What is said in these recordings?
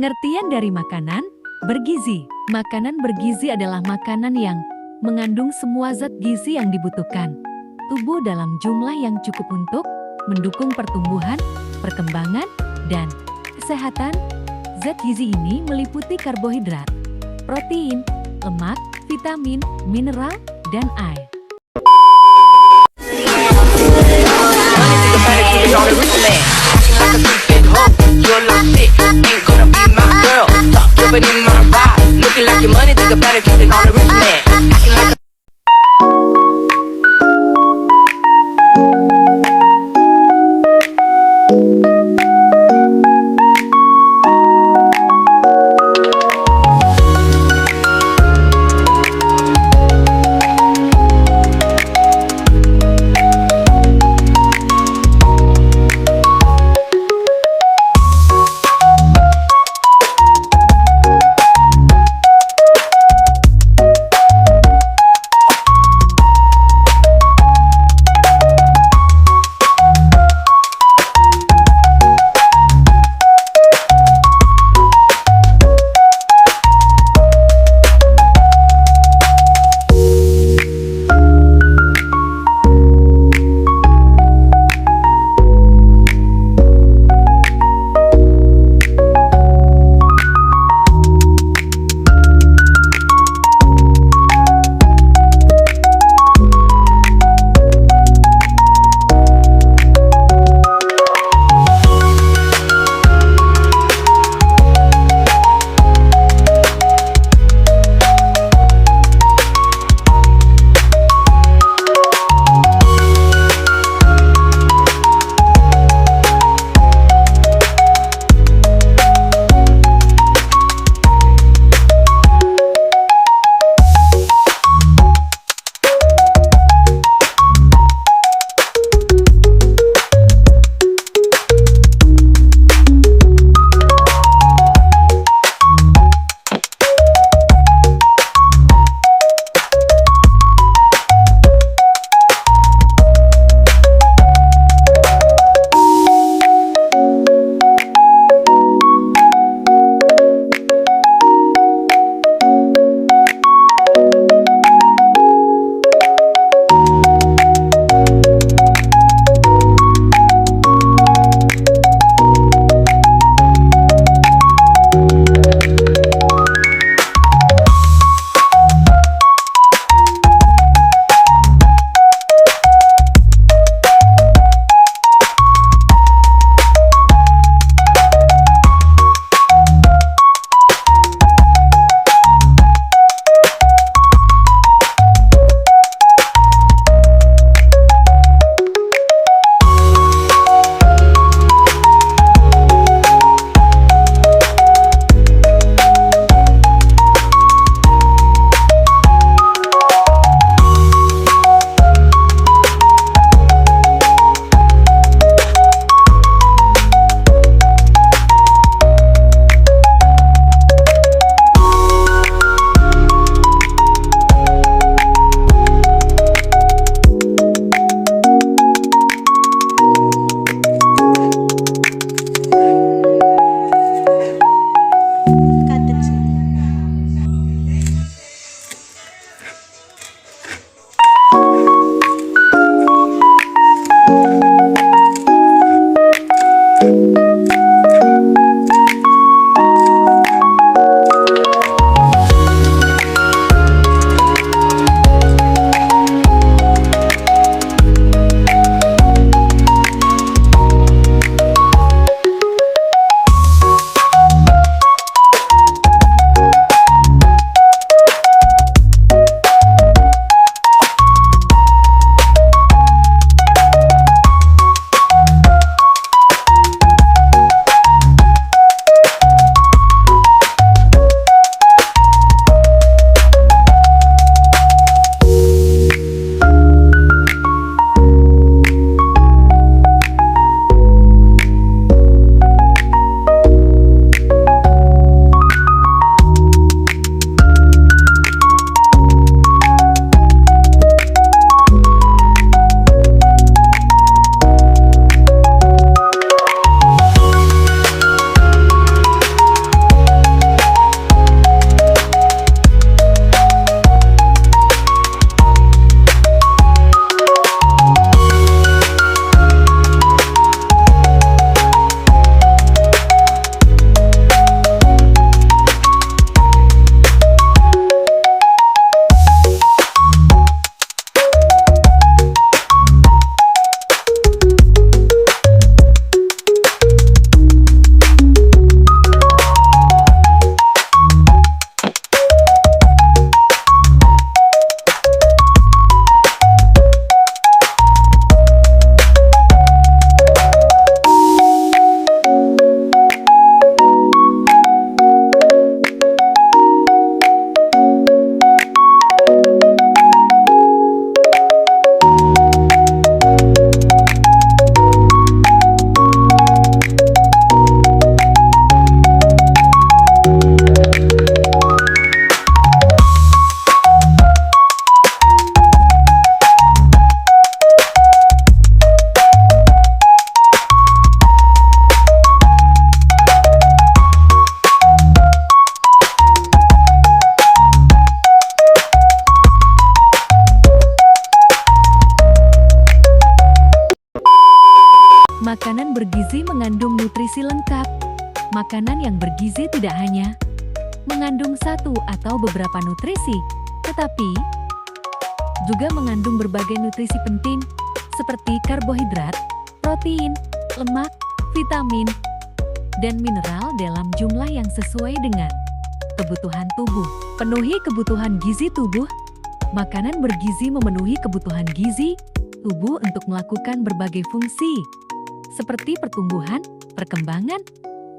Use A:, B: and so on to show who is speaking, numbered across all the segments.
A: Pengertian dari makanan bergizi. Makanan bergizi adalah makanan yang mengandung semua zat gizi yang dibutuhkan tubuh dalam jumlah yang cukup untuk mendukung pertumbuhan, perkembangan, dan kesehatan. Zat gizi ini meliputi karbohidrat, protein, lemak, vitamin, mineral, dan air. bergizi mengandung nutrisi lengkap. Makanan yang bergizi tidak hanya mengandung satu atau beberapa nutrisi, tetapi juga mengandung berbagai nutrisi penting seperti karbohidrat, protein, lemak, vitamin, dan mineral dalam jumlah yang sesuai dengan kebutuhan tubuh. Penuhi kebutuhan gizi tubuh. Makanan bergizi memenuhi kebutuhan gizi tubuh untuk melakukan berbagai fungsi, seperti pertumbuhan, perkembangan,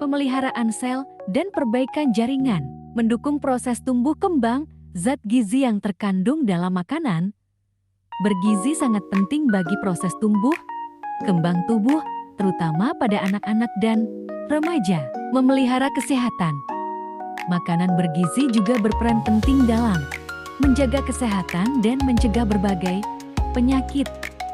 A: pemeliharaan sel, dan perbaikan jaringan. Mendukung proses tumbuh kembang, zat gizi yang terkandung dalam makanan bergizi sangat penting bagi proses tumbuh kembang tubuh, terutama pada anak-anak dan remaja. Memelihara kesehatan. Makanan bergizi juga berperan penting dalam menjaga kesehatan dan mencegah berbagai penyakit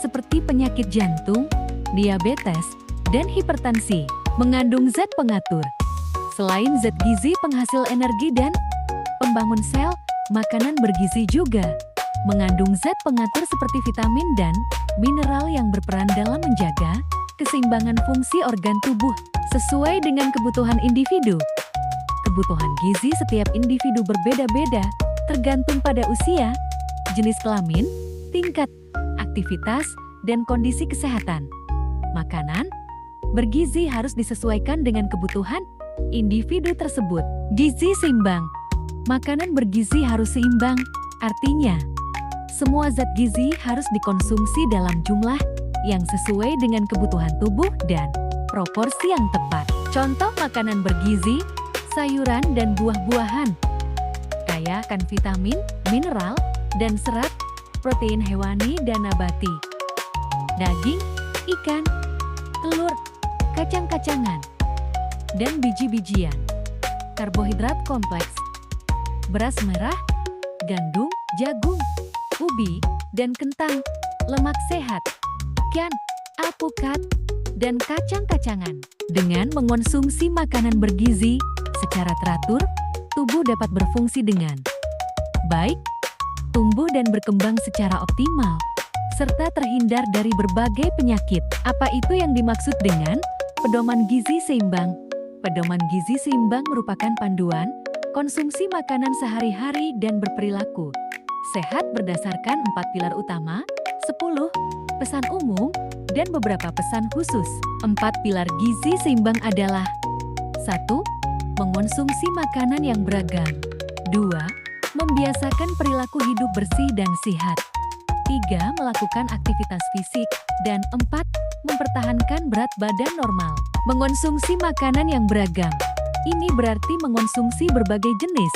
A: seperti penyakit jantung, diabetes, dan hipertensi. Mengandung zat pengatur. Selain zat gizi penghasil energi dan pembangun sel, makanan bergizi juga mengandung zat pengatur seperti vitamin dan mineral yang berperan dalam menjaga keseimbangan fungsi organ tubuh sesuai dengan kebutuhan individu. Kebutuhan gizi setiap individu berbeda-beda, tergantung pada usia, jenis kelamin, tingkat aktivitas, dan kondisi kesehatan. Makanan bergizi harus disesuaikan dengan kebutuhan individu tersebut. Gizi seimbang. Makanan bergizi harus seimbang, artinya semua zat gizi harus dikonsumsi dalam jumlah yang sesuai dengan kebutuhan tubuh dan proporsi yang tepat. Contoh makanan bergizi, sayuran dan buah-buahan, kaya akan vitamin, mineral, dan serat, protein hewani dan nabati, daging, ikan, telur, kacang-kacangan, dan biji-bijian. Karbohidrat kompleks, beras merah, gandum, jagung, ubi, dan kentang, lemak sehat, ikan, alpukat, dan kacang-kacangan. Dengan mengonsumsi makanan bergizi secara teratur, tubuh dapat berfungsi dengan baik, tumbuh dan berkembang secara optimal, serta terhindar dari berbagai penyakit. Apa itu yang dimaksud dengan pedoman gizi seimbang? Pedoman gizi seimbang merupakan panduan konsumsi makanan sehari-hari dan berperilaku sehat berdasarkan 4 pilar utama, 10 pesan umum, dan beberapa pesan khusus. 4 pilar gizi seimbang adalah 1. Mengonsumsi makanan yang beragam. 2. Membiasakan perilaku hidup bersih dan sehat. 3. Melakukan aktivitas fisik. Dan 4. Mempertahankan berat badan normal. Mengonsumsi makanan yang beragam. Ini berarti mengonsumsi berbagai jenis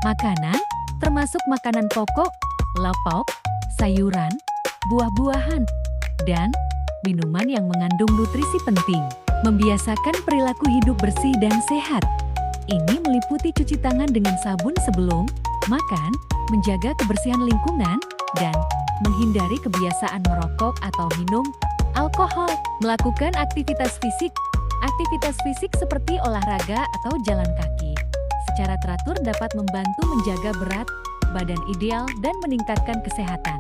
A: makanan, termasuk makanan pokok, lauk, sayuran, buah-buahan, dan minuman yang mengandung nutrisi penting. Membiasakan perilaku hidup bersih dan sehat. Ini meliputi cuci tangan dengan sabun sebelum makan, menjaga kebersihan lingkungan, dan menghindari kebiasaan merokok atau minum alkohol. Melakukan aktivitas fisik. Aktivitas fisik seperti olahraga atau jalan kaki secara teratur dapat membantu menjaga berat badan ideal dan meningkatkan kesehatan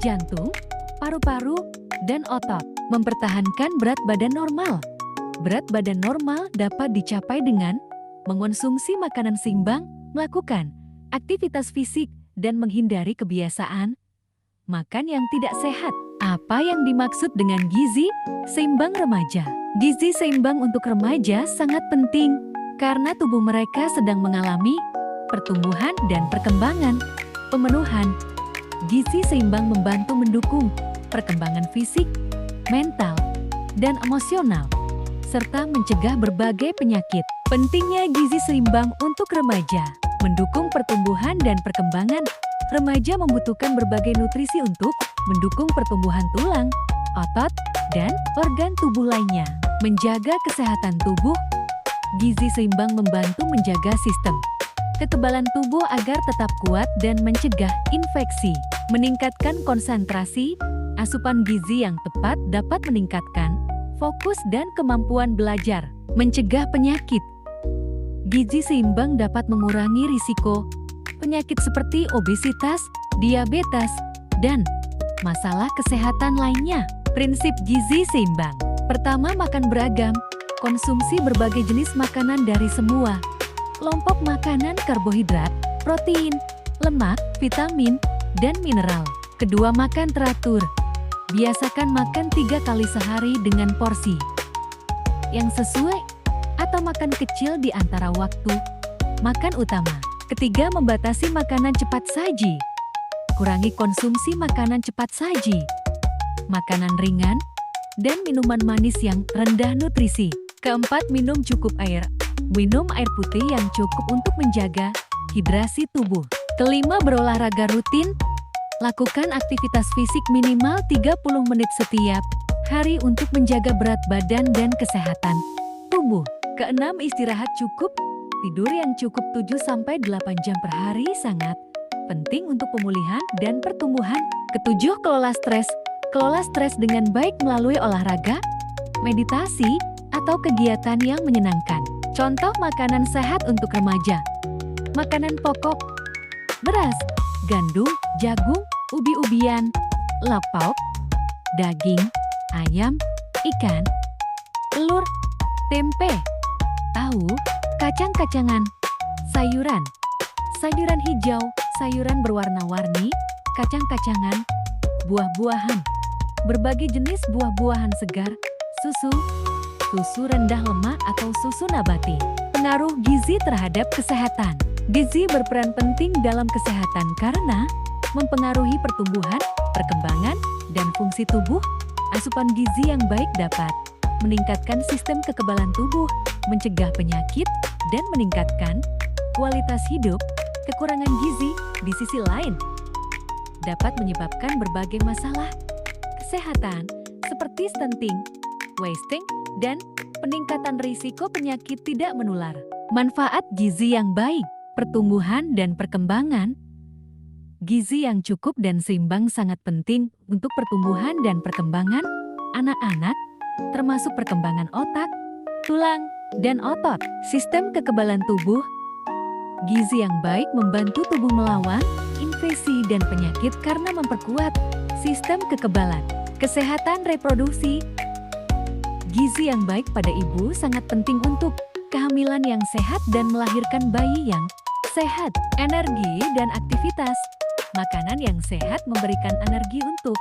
A: jantung, paru-paru, dan otot. Mempertahankan berat badan normal. Berat badan normal dapat dicapai dengan mengonsumsi makanan seimbang, melakukan aktivitas fisik, dan menghindari kebiasaan makan yang tidak sehat. Apa yang dimaksud dengan gizi seimbang remaja? Gizi seimbang untuk remaja sangat penting karena tubuh mereka sedang mengalami pertumbuhan dan perkembangan. Pemenuhan gizi seimbang membantu mendukung perkembangan fisik, mental, dan emosional, serta mencegah berbagai penyakit. Pentingnya gizi seimbang untuk remaja. Mendukung pertumbuhan dan perkembangan. Remaja membutuhkan berbagai nutrisi untuk mendukung pertumbuhan tulang, otot, dan organ tubuh lainnya. Menjaga kesehatan tubuh. Gizi seimbang membantu menjaga sistem kekebalan tubuh agar tetap kuat dan mencegah infeksi. Meningkatkan konsentrasi. Asupan gizi yang tepat dapat meningkatkan fokus dan kemampuan belajar. Mencegah penyakit. Gizi seimbang dapat mengurangi risiko penyakit seperti obesitas, diabetes, dan masalah kesehatan lainnya. Prinsip gizi seimbang. Pertama, makan beragam. Konsumsi berbagai jenis makanan dari semua kelompok makanan: karbohidrat, protein, lemak, vitamin, dan mineral. Kedua, makan teratur. Biasakan makan 3 kali sehari dengan porsi yang sesuai atau makan kecil di antara waktu makan utama. Ketiga, membatasi makanan cepat saji. Kurangi konsumsi makanan cepat saji, makanan ringan, dan minuman manis yang rendah nutrisi. Keempat, minum cukup air. Minum air putih yang cukup untuk menjaga hidrasi tubuh. Kelima, berolahraga rutin. Lakukan aktivitas fisik minimal 30 menit setiap hari untuk menjaga berat badan dan kesehatan tubuh. Keenam, istirahat cukup. Tidur yang cukup 7-8 jam per hari sangat penting untuk pemulihan dan pertumbuhan. Ketujuh, kelola stres. Kelola stres dengan baik melalui olahraga, meditasi, atau kegiatan yang menyenangkan. Contoh makanan sehat untuk remaja. Makanan pokok: beras, gandum, jagung, ubi-ubian, lauk pauk, daging, ayam, ikan, telur, tempe, tahu, kacang-kacangan, sayuran, sayuran hijau, sayuran berwarna-warni, kacang-kacangan, buah-buahan, berbagai jenis buah-buahan segar, susu, susu rendah lemak atau susu nabati. Pengaruh gizi terhadap kesehatan. Gizi berperan penting dalam kesehatan karena mempengaruhi pertumbuhan, perkembangan, dan fungsi tubuh. Asupan gizi yang baik dapat meningkatkan sistem kekebalan tubuh, mencegah penyakit, dan meningkatkan kualitas hidup. Kekurangan gizi, di sisi lain, dapat menyebabkan berbagai masalah kesehatan seperti stunting, wasting, dan peningkatan risiko penyakit tidak menular. Manfaat gizi yang baik, pertumbuhan dan perkembangan. Gizi yang cukup dan seimbang sangat penting untuk pertumbuhan dan perkembangan anak-anak, termasuk perkembangan otak, tulang, dan otot. Sistem kekebalan tubuh. Gizi yang baik membantu tubuh melawan infeksi dan penyakit karena memperkuat sistem kekebalan. Kesehatan reproduksi. Gizi yang baik pada ibu sangat penting untuk kehamilan yang sehat dan melahirkan bayi yang sehat. Energi dan aktivitas. Makanan yang sehat memberikan energi untuk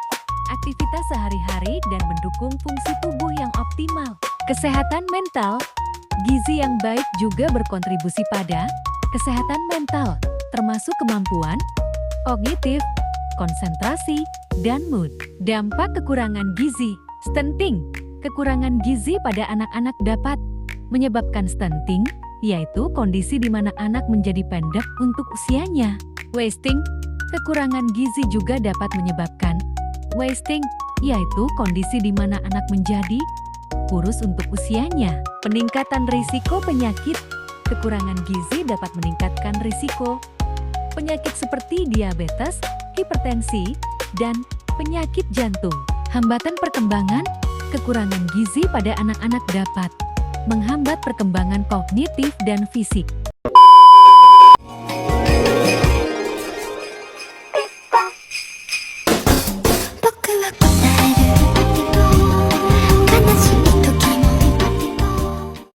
A: aktivitas sehari-hari dan mendukung fungsi tubuh yang optimal. Kesehatan mental. Gizi yang baik juga berkontribusi pada kesehatan mental, termasuk kemampuan kognitif, konsentrasi, dan mood. Dampak kekurangan gizi. Stunting. Kekurangan gizi pada anak-anak dapat menyebabkan stunting, yaitu kondisi di mana anak menjadi pendek untuk usianya. Wasting. Kekurangan gizi juga dapat menyebabkan wasting, yaitu kondisi di mana anak menjadi kurus untuk usianya. Peningkatan risiko penyakit. Kekurangan gizi dapat meningkatkan risiko penyakit seperti diabetes, hipertensi, dan penyakit jantung. Hambatan perkembangan. Kekurangan gizi pada anak-anak dapat menghambat perkembangan kognitif dan fisik.